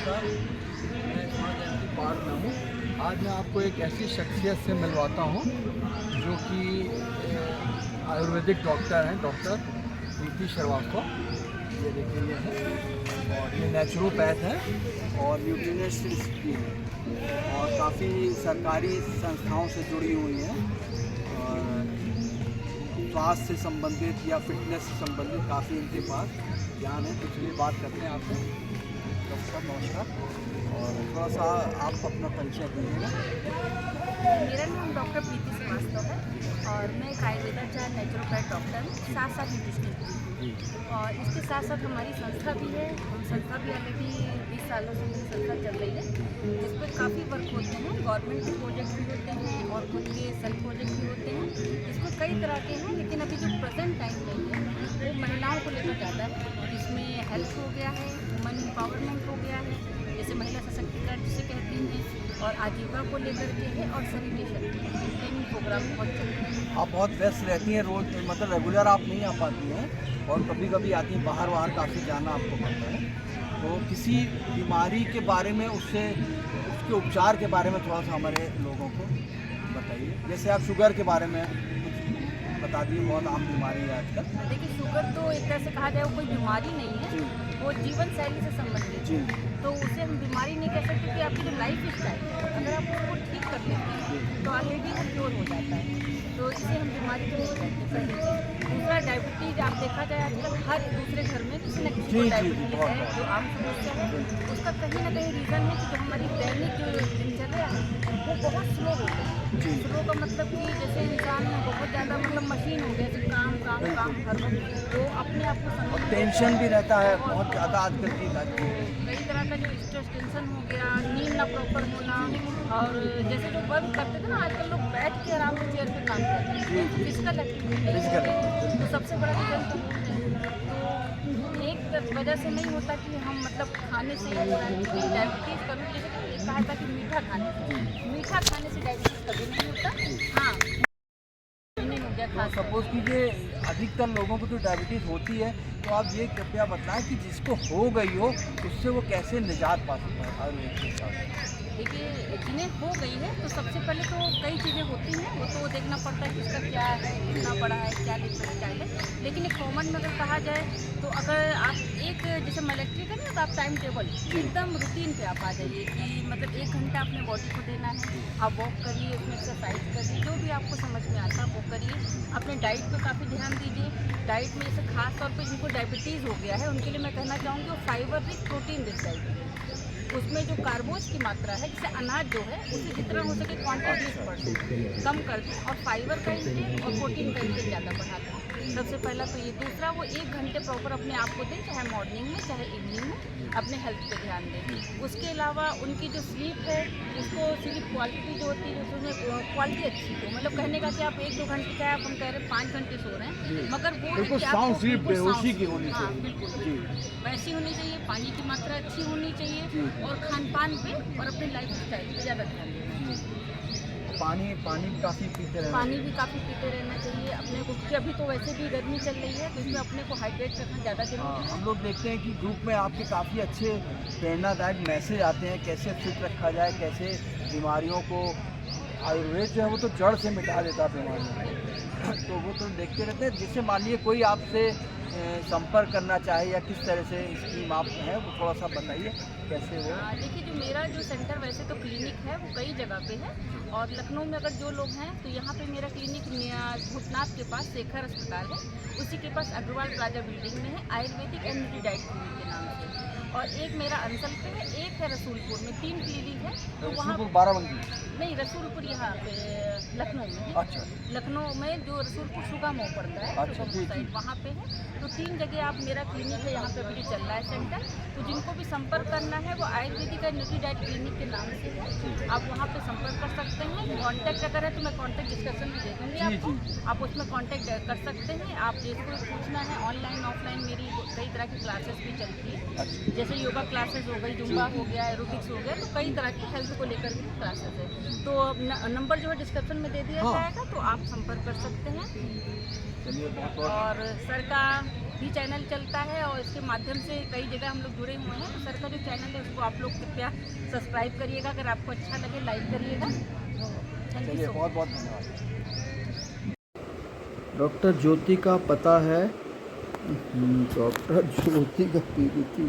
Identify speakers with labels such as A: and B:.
A: नमस्कार, मैं smart MP park में हूँ। आज मैं आपको एक ऐसी शख्सियत से मिलवाता हूँ जो कि आयुर्वेदिक डॉक्टर हैं, डॉक्टर प्रीति श्रीवास्तव। ये देखिए, ये है और ये नेचुरोपैथ है और न्यूट्रिशनिस्ट भी है और काफ़ी सरकारी संस्थाओं से जुड़ी हुई हैं और स्वास्थ्य से संबंधित या फिटनेस से संबंधित काफ़ी इनके पास ज्ञान है। तो चलिए बात करते हैं आपसे। डॉक्टर नमस्कार, और थोड़ा सा आप अपना परिचय दीजिएगा।
B: मेरा नाम डॉक्टर प्रीति श्रीवास्तव है और मैं एक आयुर्वेदाचार्य नेचुरोपैथ डॉक्टर हूँ, साथ साथ न्यूट्रिशनिस्ट भी। और इसके साथ साथ हमारी संस्था भी है। हम संस्था भी ऑलरेडी 20 सालों से मेरी संस्था चल रही है, जिस पर काफ़ी वर्क होते हैं। गवर्नमेंट के प्रोजेक्ट भी होते हैं और खुद के सेल्फ प्रोजेक्ट भी होते हैं। इसमें कई तरह के हैं, लेकिन अभी जो प्रेजेंट टाइम में है वो महिलाओं को लेकर ज़्यादा है। इसमें हेल्थ हो गया है, वुमेन एम्पावरमेंट हो गया है, जैसे महिला सशक्तिकरण जिसे कहते हैं, और आजीविका को लेकर के है, और सैनिटेशन ट्रेनिंग प्रोग्राम बहुत चल रहे हैं।
A: आप बहुत व्यस्त रहती हैं, रोज मतलब रेगुलर आप नहीं आ पाती हैं और कभी कभी आती हैं, बाहर काफ़ी जाना आपको पड़ता है। तो किसी बीमारी के बारे में उसके उपचार के बारे में थोड़ा सा हमारे लोगों को बताइए। जैसे आप शुगर के बारे में कुछ बता दीजिए, बहुत आम बीमारी है आजकल।
B: देखिए, शुगर तो एक तरह से कहा जाए वो कोई बीमारी नहीं है, वो जीवन शैली से संबंधित है। तो उसे हम बीमारी नहीं कह सकते कि आपकी जो लाइफ स्टाइल है, अगर आप उसको ठीक कर लेते हैं तो ऑलरेडी वो क्योर हो जाता है। तो इसे हम बीमारी तो नहीं कहते, पहली चीज़। दूसरा, डायबिटीज आप देखा जाए आजकल हर दूसरे घर में किसी न किसी को डायबिटीज है, जो आम समस्या है। उसका कहीं ना कहीं रीज़न है कि जो हमारी दैनिक जो दिनचर्या है वो बहुत स्लो हो गई है। स्लो का मतलब कि जैसे इंसान में बहुत ज़्यादा मतलब मशीन हो गया, जैसे काम काम काम हर वक्त, तो अपने आप को
A: और टेंशन भी रहता है बहुत ज़्यादा आजकल की लाइफ में।
B: कई तरह का जो स्ट्रेस टेंशन हो गया, नींद ना प्रॉपर होना, और जैसे जो वर्क करते थे ना, आजकल लोग बैठ के आराम से चेयर पे काम करते हैं, फिजिकल एक्टिविटी। तो सबसे बड़ा रीज़न तो तो एक वजह से नहीं होता कि हम मतलब खाने से डायबिटीज़ कभी, जैसे कहा था कि मीठा खाने से डायबिटीज़ कभी नहीं होता। हाँ, नहीं हो गया
A: तो सपोज कीजिए अधिकतर लोगों को जो डायबिटीज़ होती है, तो आप ये कृपया बताएं कि जिसको हो गई हो उससे वो कैसे निजात पा सकता है आयुर्वेद के हिसाब से।
B: देखिए, जिन्हें हो गई है तो सबसे पहले तो कई चीज़ें होती हैं, वो तो देखना पड़ता है कि इसका क्या है, कितना बड़ा है, क्या लिखना स्टाइल है। लेकिन एक कॉमन में अगर कहा जाए तो अगर आप एक जैसे इलेक्ट्रिक है ना, तो आप टाइम टेबल एकदम रूटीन पे आप आ जाइए कि मतलब 1 घंटा अपने बॉडी को देना है। आप वॉक करिए, उसमें एक्सरसाइज करिए, जो भी आपको समझ में आता है वो करिए। अपने डाइट पे काफ़ी ध्यान दीजिए। डाइट में जैसे खास तौर पे जिनको डायबिटीज़ हो गया है उनके लिए मैं कहना चाहूँगी वो fibre rich protein rich diet है। उसमें जो कार्बोज की मात्रा है, जैसे अनाज जो है उसे जितना हो सके क्वांटिटी 20% कम कर दें, और फाइबर का इंटेक और प्रोटीन का इंटेक ज़्यादा बढ़ा दें। सबसे पहला तो ये। दूसरा, वो 1 घंटे प्रॉपर अपने आप को दें, चाहे मॉर्निंग में चाहे इवनिंग में, अपने हेल्थ पे ध्यान दें। उसके अलावा उनकी जो स्लीप है, उसको स्लीप क्वालिटी जो होती है, उसमें क्वालिटी अच्छी हो। मतलब कहने का कि आप 1-2 घंटे का, आप हम कह रहे हैं 5 घंटे सो रहे हैं, मगर वो है कि आपको
A: स्लीप बेहोशी की होनी
B: हाँ
A: चाहिए।
B: बिल्कुल वैसी होनी चाहिए। पानी की मात्रा अच्छी होनी चाहिए और खान पान पे और अपने लाइफ स्टाइल पे ज़्यादा ध्यान देना चाहिए।
A: पानी भी काफ़ी पीते रहना
B: पानी भी काफ़ी पीते रहना चाहिए अपने को, क्योंकि अभी तो वैसे भी गर्मी चल रही है, तो इसमें अपने को हाइड्रेट रखना ज़्यादा जरूरी है।
A: हम लोग देखते हैं कि ग्रुप में आपके काफ़ी अच्छे प्रेरणादायक मैसेज आते हैं, कैसे फिट रखा जाए, कैसे बीमारियों को, आयुर्वेद जो है वो तो जड़ से मिटा देता है बीमारियों तो वो तो देखते रहते हैं। जिससे मान लीजिए कोई आपसे संपर्क करना चाहे या किस तरह से स्कीम आप है, वो थोड़ा सा बताइए कैसे वो।
B: देखिए, जो मेरा जो सेंटर वैसे तो क्लिनिक है वो कई जगह पे है, और लखनऊ में अगर जो लोग हैं तो यहाँ पे मेरा क्लिनिक भूतनाथ के पास शेखर अस्पताल है, उसी के पास अग्रवाल प्लाजा बिल्डिंग में है, Ayurvedic and nutri diet clinic के नाम से। और एक मेरा अंसल पे है, एक है रसूलपुर में, 3 क्लिनिक है। तो वहाँ
A: 12
B: नहीं, रसूलपुर यहाँ पे लखनऊ में है।
A: अच्छा,
B: लखनऊ में जो रसूलपुर शुगा मोड़ पड़ता है,
A: अच्छा,
B: शुगा साइड, वहाँ पे है। तो 3 जगह आप, मेरा क्लिनिक है यहाँ पे अभी चल रहा है सेंटर। तो जिनको भी संपर्क करना है वो Ayurvedic and nutri diet clinic के नाम से है, आप वहाँ पे संपर्क कर सकते हैं। कॉन्टैक्ट अगर है तो मैं कॉन्टैक्ट डिस्क्रिप्शन में दे दूँगी आपको, आप उसमें कॉन्टैक्ट कर सकते हैं। आप जिसको पूछना है, ऑनलाइन ऑफलाइन मेरी कई तरह की क्लासेस भी चलती है, जैसे योगा क्लासेस हो गई, जुम्बा हो गया, एरोबिक्स हो गया, तो कई तरह की हेल्थ को लेकर के क्लासेस है। तो नंबर जो है डिस्क्रिप्शन में दे दिया जाएगा, तो आप संपर्क कर सकते हैं।
A: चलिए बहुत
B: और सर का भी चैनल चलता है और इसके माध्यम से कई जगह हम लोग जुड़े हुए हैं। तो सर का जो चैनल है उसको आप लोग कृपया सब्सक्राइब करिएगा, अगर आपको अच्छा लगे लाइक करिएगा। थैंक यू
C: चलिए,
B: सो
C: बहुत बहुत धन्यवाद।
A: डॉक्टर ज्योति का पता है, डॉक्टर ज्योति का पीडीटी